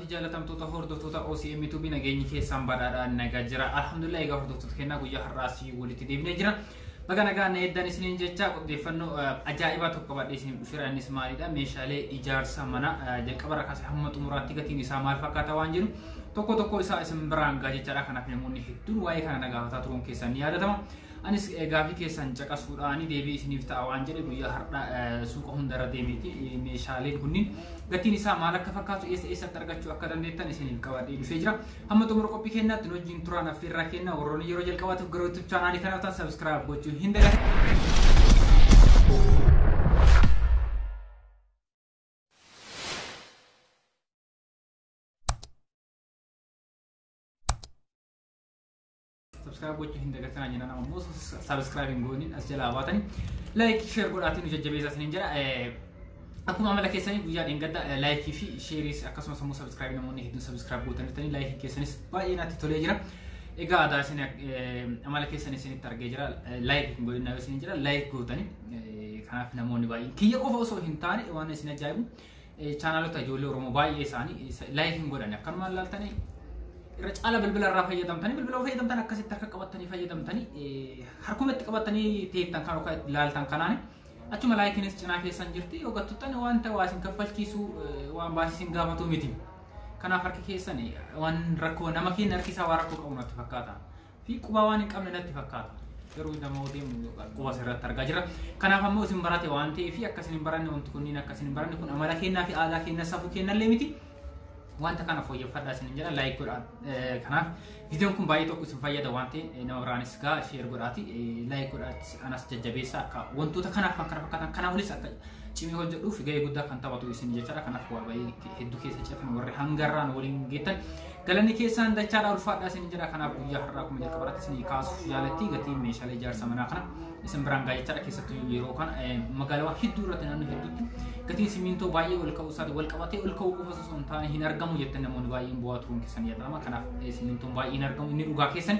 fi jaalatamtoota hordoftoota OCM tuubii nageenyi keessan badhaadhaan nagaa jira. Alhamdulillah egaa hordoftoota kennaa guyyaa har'aas walitti deebinee jira. Baga nagaan eeddan isiniin jecha odeeffannoo ajaa'ibaa tokko qabadhee isin dhufeera. Innis maalidha? Meeshaalee ijaarsa mana jalqaba irraa kaasee hamma xumuraatti gatiin isaa maal fakkaata waan jiru tokko isaa isin biraan gaa jechaadha. Kanaaf namoonni hedduun waa'ee kana nagaafataa turuun keessan ni yaadatama. Anis gaafii keessan caqasuudhaan deebii isiniif ta'a waan jedhe guyyaa har'a suuqa hundarra deemeeti meeshaaleen kunniin gatiin isaa maal akka fakkaatu eessatti argachuu akka dandeettan isiniif qabadhee dhufee jira. Hamma xumura qophii keenyaatti nu wajjin turaan affeerraa kenna. Warroonni yeroo jalqabaatiif gara YouTube chaanaalii kanaaf ta'an subscribe gochuu hin dagatinaa. Subscribe gochuu hin dagatinaa jenna ammoo subscribe gooniin as jalaa baatanii like share godhaatiin nu jajjabeessaa isiniin jedha. Akkuma amala keessanii guyyaa dheengadda like fi shares akkasumas ammoo subscribe namoonni hedduun subscribe gootanii like keessanis baay'ee natti tolee jira. Egaa aadaa isin amala keessanii isinitti argee jira like godhinaa yoo isiniin jira like gootanii kanaaf namoonni baay'een kiyya qofa osoo hin taane waan isin ajaa'ibu chaanaalota ijoollee Oromoo baay'ee isaanii like godhan akkanuma laaltanii irra caala bilbila irraa fayyadamtanii bilbila fayyadamtan akkasitti harka qabatanii fayyadamtanii harkumatti qabatanii teettan kan akka ilaaltan kanaan achuma laayikiinis cinaa keessan jirti yoo gattuttan wanta waa isin kaffalchiisu waan baasisin gaafatu miti. Kanaaf harki keessan waan rakkoo nama keenya harki isaa waan rakkoo qabu natti fakkaata fi quba waan hin qabne natti fakkaata. Garuu nama deemu quba sirratti argaa jira. Kanaaf ammoo isin barate waan ta'eef akkasin hin baranne wanti kunniin akkasin hin baranne kun amala keenyaa fi aadaa keenya safuu keenyallee miti. Wanta kana fooyyeffadhaa isin jedha like godhaa. Kanaaf viidiyoon kun baay'ee tokko isin fayyada waan ta'eef nama biraanis gaa share godhaati like godhaati anas jajjabeessaa akka wantoota kanaaf kan kana fakkaatan kana olis akka cimee hojjedhuuf gahee guddaa kan taphatu isin jechaadha. Kanaaf waa baay'ee hedduu keessa ceefan warri hangarraan waliin geettan galanni keessaan dachaadhaa ulfaadhaa isin jedha. Kanaaf guyyaa har'aa akkuma jalqabaatti isin kaasuuf jaalatti gatiin meeshaalee ijaarsa manaa kana isin biraan gaa jechaadha. Keessattuu yeroo kana magaalawwan hedduu irratti naannoo hedduutti gatiin simintoo baay'ee ol ka'uu isaati wal qabatee ol ka'uu qofa osoo hin taane hin argamu jettan namoonni baay'een bu'aa turuun keessan yaadama. Kanaaf simintoon baay'ee hin argamu inni dhugaa keessan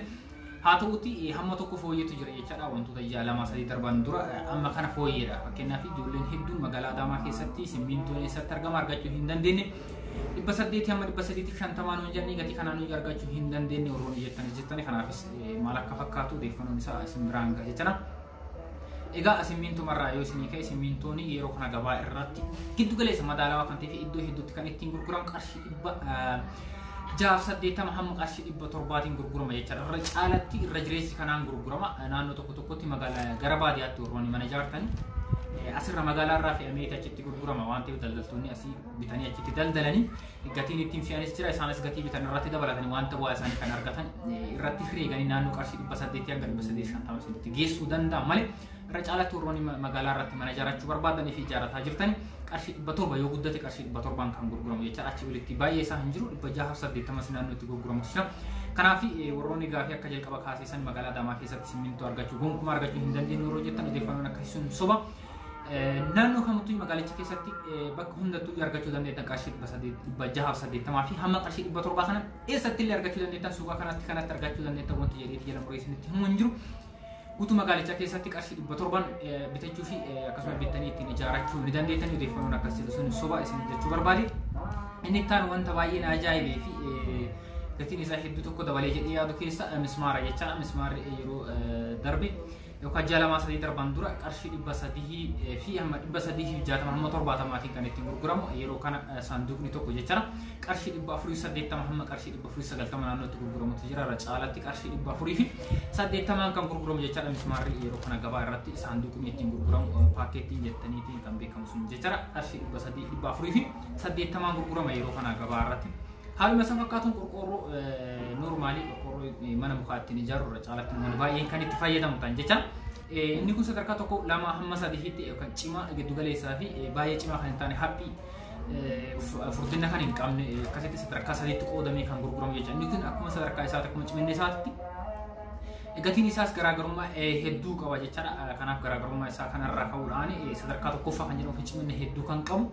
haa ta'uuti hamma tokko fooyyeetu jira jechaadha. Wantoota ijaa lama sadii darban dura amma kana fooyyeedha. Fakkeenyaaf ijoolleen hedduun magaalaa Adaamaa keessatti simintoon eessatti argama argachuu hin dandeenye 800 hamma 850 nuun jennee gatii kanaan nuyi argachuu hin dandeenye warroonni jettani. Kanaafis maal akka fakkaatu odeeffannoon isaa isin biraan ga'a jechaadha. Egaa simintuu marraa yoo isinii ka'e simintoon yeroo kana gabaa irratti giddu galeessa madaalawaa kan ta'e fi iddoo hedduutti kan ittiin gurguramu qarshii 680 hamma qarshii 700tiin gurgurama jechaadha. Irra caalatti irra jireessi kanaan gurgurama. Naannoo tokkotti magaalaa gara baadiyyaatti warroonni mana ijaartanii asirra magaalaa irraa fe'amee achitti gurgurama waan ta'eef daldaltoonni asii bitanii achitti daldalanii gatiin ittiin fe'anis jira. Isaanis gatii bitan irratti dabalatanii wanta bu'aa isaanii kan argatan irratti hireeganii naannoo qarshii 800 hanga 850 geessuu danda'an malee irra caalatti warroonni magaalaa irratti mana ijaarachuu barbaadanii fi ijaarataa jirtan qarshii 700 yoo guddate qarshii 700 kan gurguramu jechaadha. Achi olitti baay'ee isaa hin jiru 680 naannootti gurguramu jira. Kanaaf warroonni gaafii akka jalqaba kaasisan magaalaa Adaamaa keessatti simintoo argachuu gonkumaa argachuu hin dandeenye yeroo jettan odeeffannoon akkasii sun soba. Naannoo kamittuu magaalicha keessatti bakka hundattuu argachuu dandeettan qarshii 680 fi hamma qarshii 700 kana eessatti illee argachuu dandeettan suuqa kanatti argachuu dandeettan wanti jedheeti jala muree isinitti himu hin jiru. Guutuu magaalicha keessatti qarshii 700 bitachuu fi akkasumas bittanii ittiin ijaarachuu ni dandeettan odeeffannoon akkasii sun soba isin jechuu barbaade. Inni taan wanta baay'ee ajaa'ibee fi gatiin isaa hedduu tokko dabalee jedhee yaadu keessa mismaara jechaadha. Mismaarri yeroo darbe yookaan jaalamaa sadii darban dura qarshii 300 fi hamma 360 hamma 70tiin kan ittiin gurguramu yeroo kana saanduqni tokko jechaadha. Qarshii 480 hamma qarshii 490 naannootti gurguramutu jira. Irra caalatti qarshii 480 kan gurguramu jechaadha. Mismaarri yeroo kana gabaa irratti saanduqni ittiin gurguramu paakkeettiin jettaniitiin kan beekamu sun jechaadha. Qarshii 480 gurgurama yeroo kana gabaa irratti. Haaluma isa fakkaatuun qorqoorroo noormaalii qorqoorroo mana mukaa ittiin ijaaru irra caalatti namoonni baay'een kan itti fayyadamutan jecha. Inni kun sadarkaa tokko 2 hamma 3tti yookaan cimaa giddu galeessaa fi baay'ee cimaa kan hin taane haphii furdina kan hin qabne akkasitti sadarkaa 3tti qoodamee kan gurguramu jecha. Inni kun akkuma sadarkaa isaatti akkuma ciminni isaatti gatiin isaas garaagarummaa hedduu qaba jechaadha. Kanaaf garaagarummaa isaa kanarraa ka'uudhaan sadarkaa tokkoffaa kan jedhamu cimina hedduu kan qabu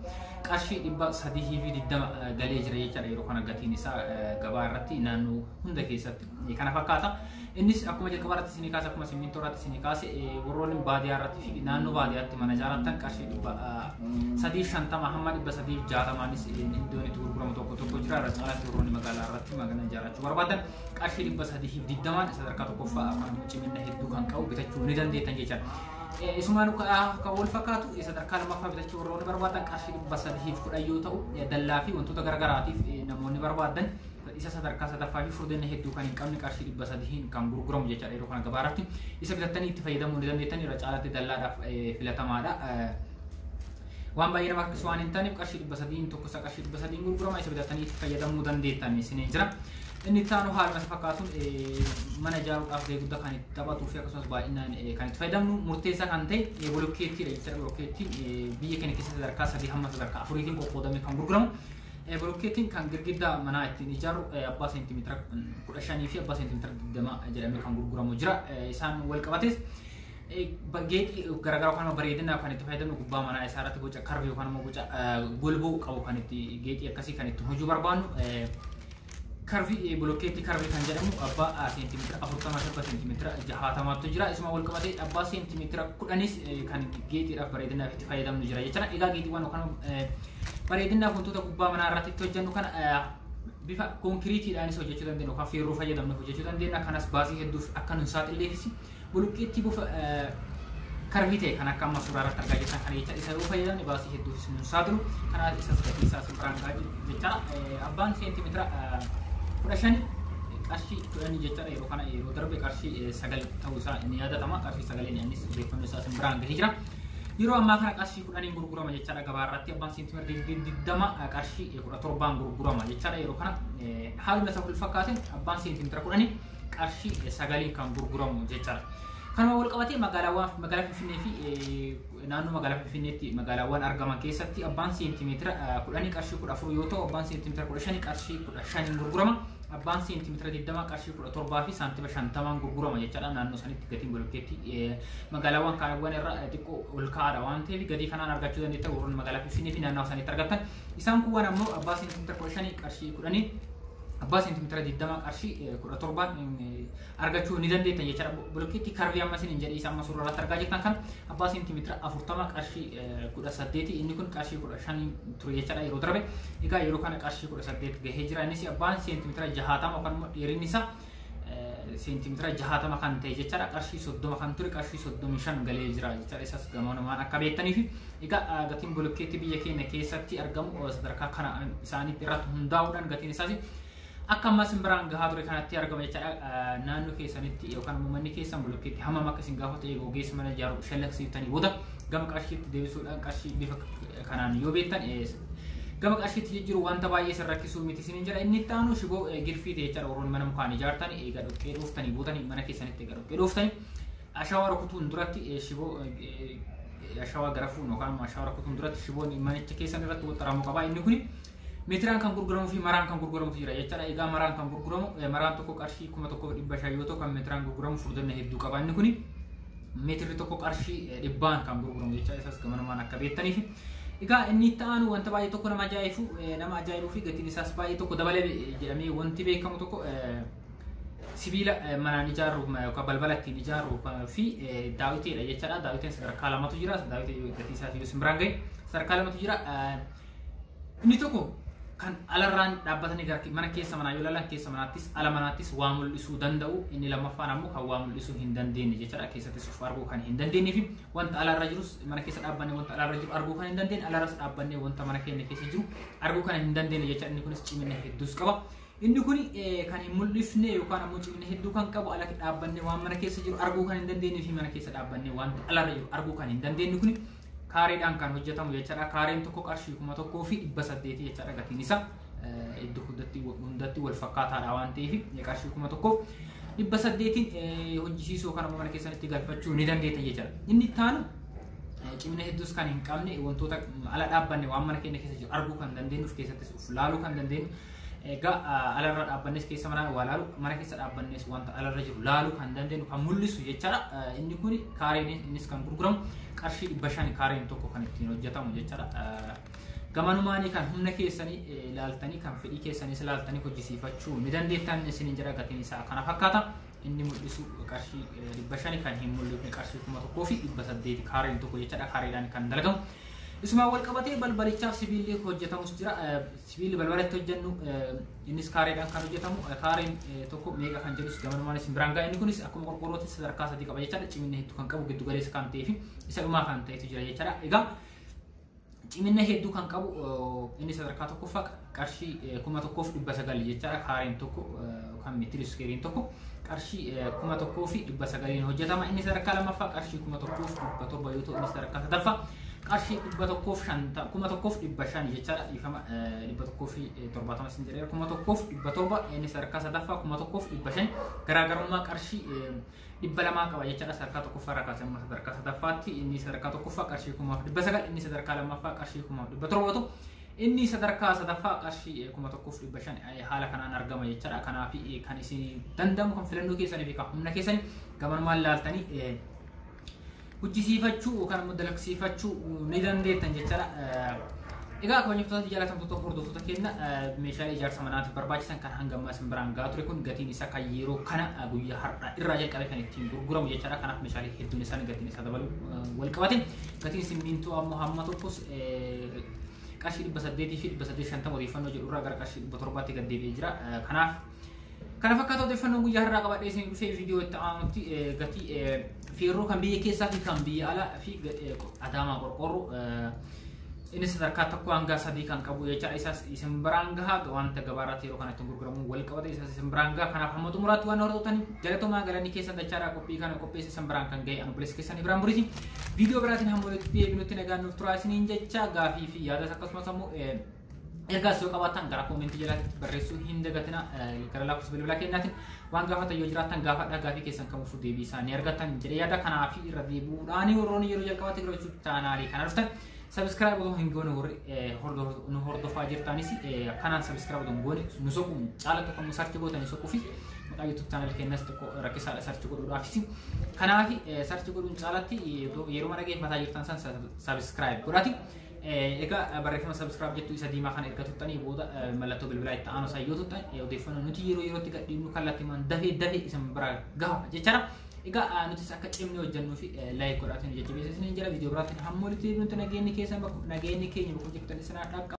qarshii 320 galee jira jechaadha. Yeroo kana gatiin isaa gabaa irratti naannoo hunda keessatti kana fakkaata. Innis akkuma jalqaba irratti isinii kaase akkuma simmintoo irratti isinii kaase warroonni baadiyyaa irratti fi naannoo baadiyyaatti mana ijaarratan qarshii 350 hamma 360 iddoon itti gurguramu tokko jira. Irra caalaatti warroonni magaalaa irratti mana ijaarrachuu barbaadan qarshii 320 sadarkaa tokkoffaa afaan cimina hedduu kan qabu bitachuu ni dandeettan jechaadha. Isumaan kan wal fakkaatu sadarkaa lammaffaa bitachuu warroonni barbaadan qarshii 310 yoo ta'u dallaa fi wantoota garaagaraatiif namoonni barbaadan isa sadarkaa sadaffaa fi furdina hedduu kan hin qabne qarshii 300 kan gurguramu jechaadha. Yeroo kana gabaa irratti isa bitattanii itti fayyadamuu ni dandeettan. Irra caalaatti dallaadhaaf filatamaadha. Waan baay'ee nama harkisu waan hin taaneef qarshii 300 tokko isa qarshii 300 gurgurama. Isa bitattanii itti fayyadamuu dandeettan isin jira. Inni itti aanu haaluma fakkaatuun mana ijaaruudhaaf gahee guddaa kan itti taphatuu fi akkasumas baay'inaan kan itti fayyadamnu murteessaa kan ta'e bolokkeettiidha jechaadha. Bolokkeettiin biyya keenya keessatti sadarkaa 3 hamma sadarkaa 4tiin qoqqoodamee kan gurguramu. Bolokkeettiin kan girgiddaa manaa ittiin ijaaru abbaa seentimeetira 15 fi abbaa seentimeetira 20 jedhamee kan gurguramu jira. Isaan wal qabates geexii garaagaraa kan bareedinaa kan itti fayyadamnu gubbaa manaa isaa irratti boca karbii yookaan immoo boca golboo qabu kan itti geexii akkasii kan itti hojii barbaannu. Karbii bolokkeettii karbii kan jedhamu abbaa seentimeetira 40 seentimeetira 60tu jira. Isuma wal qabatee abbaa seentimeetira 10nis kan geexiidhaaf bareedinaaf itti fayyadamnu jira jechuudha. Egaa geexiiwwan yookaan bareedinaaf wantoota gubbaa manaa irratti itti hojjennu kana bifa konkiriitiidhaanis hojjechuu dandeenya yookaan feerroo fayyadamne hojjechuu dandeenya. Kanas baasii hedduuf akka nun saaxilleefis bolokkeettii bifa karbii ta'e kan akka amma suuraa irratti argaa jirtan kana jecha isa yoo fayyadamne baasii hedduuf nun saaxilu. Kanaaf isas gatii isaa suuraan jecha abbaan seentimeetira 15 qarshii 10 jechaadha. Yeroo kana yeroo darbe qarshii 9 ta'uu isaa ni yaadatama. Qarshii 9 innis beekamni isaa biraan gahee jira. Yeroo ammaa kana qarshii 10 gurgurama jechaadha. Gabaa irratti abbaan seentimeetira 20 qarshii 17 gurgurama jechaadha. Yeroo kana haaluma isa wal fakkaateen abbaan seentimeetira 10 qarshii 9 kan gurguramu jechaadha. Kanuma wal qabatee magaalaa Finfinnee fi naannoo magaalaa Finfinneetti magaalaawwan argaman keessatti abbaan seentimeetira 10 qarshii 14 yoo ta'u abbaan seentimeetira 15 qarshii 15 gurgurama. Abbaan seentimeetira 20 qarshii 17 fi saantima 50 gurgurama jechaadha. Naannoo sanitti gatiin bolokkeettii magaalaawwan kaawwan irra xiqqoo ol ka'aadha waan ta'eef gatii kanaan argachuu dandeetta. Warroonni magaalaa Finfinnee fi naannoo sanitti argattan isaan kuwwan ammoo abbaa seentimeetira 15 qarshii 10 abbaa seentimeetira 20 qarshii 17 argachuu ni dandeettan jechaadha. Bolokkeettii karbii amma isin jedhee isa amma suuraa irratti argaa jirtan kan abbaa seentimeetira 40 qarshii 18 inni kun qarshii 15 ture jechaadha yeroo darbe. Egaa yeroo kana qarshii 18 gahee jira. Innis abbaan seentimeetira 60 yookaan immoo dheerinni isaa seentimeetira 60 kan ta'e jechaadha. Qarshii 30 kan ture qarshii 35 galee jira jechaadha. Isas gamoonummaan akka beektaniif egaa gatiin bolokkeettii biyya keenya keessatti argamu sadarkaa kana isaaniitti irratti hundaa'uudhaan gatiin isaas akka ammas biraan gahaa ture kanatti argama jechaadha. Naannoo keessanitti yookaan manni keessan bolokkeettii hammam akka isin gaafatu eeguu ogeessa mana ijaaru shallaksiiftanii booda gama qarshiitti deebisuudhaan qarshii bifa kanaan yoo beektan gama qarshiitti jijjiiru wanta baay'ee sin rakkisuu miti isin jedha. Inni itti aanu shiboo girfii ta'e jechaadha. Warroonni mana mukaan ijaartanii eega dhoqqee dhooftanii bootanii mana keessanitti eega dhoqqee dhooftanii ashawaa rukutuun duratti shiboo ashawaa garafuun yookaan ashawaa rukutuun duratti shiboon manicha keessan irratti waxxaramuu qaba. Inni kun meetiraan kan gurguramu fi maraan kan gurguramu jira jechaadha. Egaa maraan kan gurguramu maraan tokko qarshii 1500 yoo ta'u kan meetiraan gurguramu furdina hedduu qaba. Inni kun meetirri tokko qarshii 100 kan gurguramu jechaadha. Isas gamanummaan akka beektaniif egaa inni itti aanu wanta baay'ee tokko nama ajaa'ibuu fi gatiin isaas baay'ee tokko dabalee jedhamee wanti beekamu tokko sibiila manaan ijaaruuf yookaan balbala ittiin ijaaruuf fi daawwitiidha jechaadha. Daawwitiin sadarkaa lamatu jira. Daawwitii gatii isaas yoo simbiraan gahe sadarkaa lamatu jira. Inni tokko kan alarraan dhaabbatanii gara mana keessa manaa yoo lalan keessa manaattis ala manaattis waa mul'isuu danda'u. Inni lammaffaan ammoo kan waa mul'isuu hin dandeenye jechaadha. Keessattis of arguu kan hin dandeenye fi wanta alarra jirus mana keessa dhaabbannee wanta alarra jiru arguu kan hin dandeenye, alarras dhaabbannee wanta mana keenya keessa jiru arguu kan hin dandeenye jechaadha. Inni kunis cimina hedduus qaba. Inni kun kan hin mul'ifne yookaan ammoo cimina hedduu kan qabu ala dhaabbannee waan mana keessa jiru arguu kan hin dandeenye fi mana keessa dhaabbannee wanta alarra jiru arguu kan hin dandeenye kun kaareedhaan kan hojjetamu jechaadha. Kaareen tokko qarshii 1000 fi 800 jechaadha. Gatiin isaa iddoo hundatti wal fakkaataadha waan ta'eef qarshii 1000 fi 800 hojjisiisuu yookaan ammoo mana keessanitti galfachuu ni dandeettan jechaadha. Inni itti aanu cimina hedduus kan hin qabne wantoota ala dhaabbanne waan mana keenya keessa jiru arguu kan dandeenyu keessattis of laaluu kan dandeenyu egaa alarra dhaabbannes keessa mana keessa dhaabbannes wanta alarra jiru laaluu kan dandeenyu kan mul'isu jechaadha. Inni kun kaareen innis kan gurguramu qarshii 500 kaareen tokko kan ittiin hojjetamu jechaadha. Gamanumaanii kan humna keessanii ilaaltanii kan fedhii keessanii ilaaltanii hojjisiifachuu ni dandeettan isin jira gatiin isaa kana fakkaata. Inni mul'isu qarshii 500 kan hin mul'ifne qarshii 1800 kaareen tokko jechaadha. Kaareedhaan kan dalagamu. Isuma wal qabatee balbalichaaf sibiilli hojjetamus jira. Sibiilli balbalatti hojjennu innis kaareedhaan kan hojjetamu. Kaareen tokko meeqa kan jedhus gamanumaanii simbiraan gaa inni kunis akkuma qorqorrootti sadarkaa 3 qaba jechaadha. Cimina hedduu kan qabu giddu galeessa kan ta'ee fi isa dhumaa kan ta'etu jira jechaadha. Egaa cimina hedduu kan qabu inni sadarkaa tokkoffaa qarshii 1900 jechaadha. Kaareen tokko kan meetira iskeeriin tokko qarshii 1900 hojjetama. Inni sadarkaa lammaffaa qarshii 1700 yoo ta'u inni sadarkaa sadaffaa qarshii 1,500 jechaadha. Ifama 1,170 sin jedhee 1,170 inni sadarkaa sadaffaa 1,500 garaagarummaa qarshii 200 qaba jechaadha. Sadarkaa tokkoffaa irraa kaasee sadarkaa sadaffaatti inni sadarkaa tokkoffaa qarshii 900 inni sadarkaa lammaffaa qarshii 700 inni sadarkaa sadaffaa qarshii 1,500 haala kanaan argama jechaadha. Kanaaf kan isin dandamu kan filannoo keessanii fi kan humna keessanii gamanumaan laaltanii hojjisiifachuu kan immoo dalagsiifachuu ni dandeettan jechaadha. Egaa kabajamtoota jaalatamtoota hordoftoota keenya meeshaalee ijaarsa manaatiif barbaachisan kan hanga ammaa isin biraan gahaa ture kun gatiin isaa kan yeroo kana guyyaa har'aa irraa jalqabee kan ittiin gurguramu jechaadha. Kanaaf meeshaalee hedduun isaanii gatiin isaa dabaluu wal qabate gatiin simmintoo ammoo hamma tokkos qarshii 800 fi 850 odeeffannoo jedhu irraa gara qarshii 700tti gad deebi'ee jira. Kanaaf kana fakkaata odeeffannoo guyyaa har'aa qabadhee isin dhufee viidiyoo itti aanutti gatii feerroo kan biyya keessaa fi kan biyya alaa fi adaamaa qorqorroo inni sadarkaa tokko hanga 3 kan qabu jechaadha. Isaas isin biraan gahaa wanta gabaarratti yeroo kanatti gurguramu wal qabate isaas isin biraan gahaa. Kanaaf hamma xumuraatti waan hordoftaniif galatoomaa galanii keessan dachaadhaa qophii kana qopheesse isin biraan kan ga'e anu bilees keessanii biraan buriiti. Viidiyoo biraatiin hamma walitti deebinutti nagaan nuuf turaa isiniin jecha gaafii fi yaadas akkasumas ammoo ergaas yoo qabaatan gara koomentii jalatti barreessuu hin dagatina. Gara lakkoofsa bilbilaa keenyaatiin waan gaafatan yoo jiraattan gaafadhaa gaafii keessan kamuuf deebii isaanii argattan jedhee yaada. Kanaaf irra deebi'uudhaan warroonni yeroo jalqabaatti girachuu chaanaalii kana dhuftan subscribe godhuu hin goone nu hordofaa jirtanis kanaan subscribe godhuun goone nu soqu caalatti kan sarchi gootanii soquu fi maqaa YouTube channel keenyas tokko rakkisaadha sarchi godhuudhaafis. Kanaaf sarchi godhuun caalatti yeroo mana geef mataa jirtan san subscribe godhaati. Egaa barreeffama subscribe jettu isa diimaa kana erga tuttanii booda mallattoo bilbilaa itti aanu isaa yoo tuttan odeeffannoo nuti yerootti gadhiifnu kallattiimaan dafee isin bira gaha jechaadha. Egaa nutis akka cimnee hojjennuu fi like godhaatiin jajjabeessa isiniin jira. Viidiyoo biraatiin hamma walitti deebinutti nageenyi keenya bakka jirtan isin haa dhaqqabu.